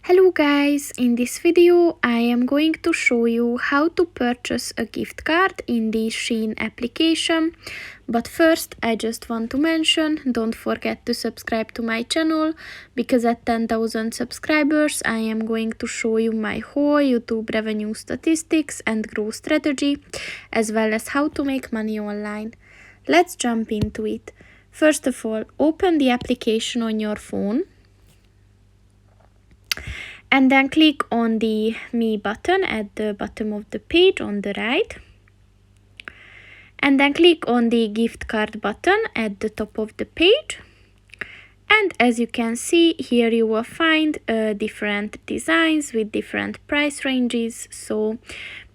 Hello guys, in this video I am going to show you how to purchase a gift card in the SHEIN application. But first I just want to mention, don't forget to subscribe to my channel, because at 10,000 subscribers I am going to show you my whole YouTube revenue statistics and growth strategy, as well as how to make money online. Let's jump into it. First of all, open the application on your phone. And then click on the Me button at the bottom of the page on the right. And then click on the gift card button at the top of the page. And as you can see, here you will find different designs with different price ranges. So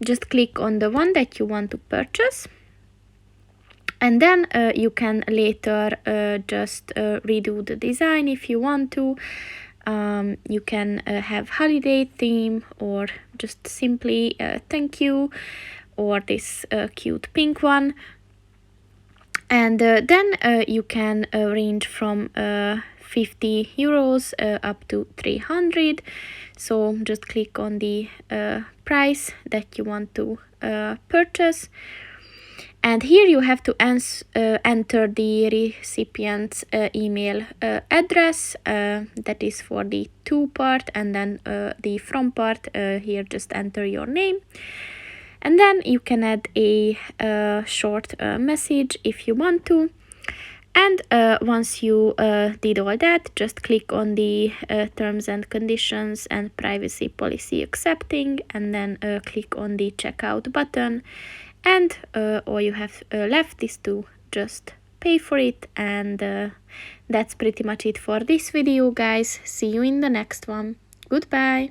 just click on the one that you want to purchase. And then you can later just redo the design if you want to. You can have holiday theme, or just simply thank you, or this cute pink one. And then you can range from 50 euros up to 300. So just click on the price that you want to purchase. And here you have to enter the recipient's email address, that is for the to part, and then the from part, here just enter your name. And then you can add a short message if you want to. And once you did all that, just click on the terms and conditions and privacy policy accepting, and then click on the checkout button. And all you have left is to just pay for it. And that's pretty much it for this video, guys. See you in the next one. Goodbye.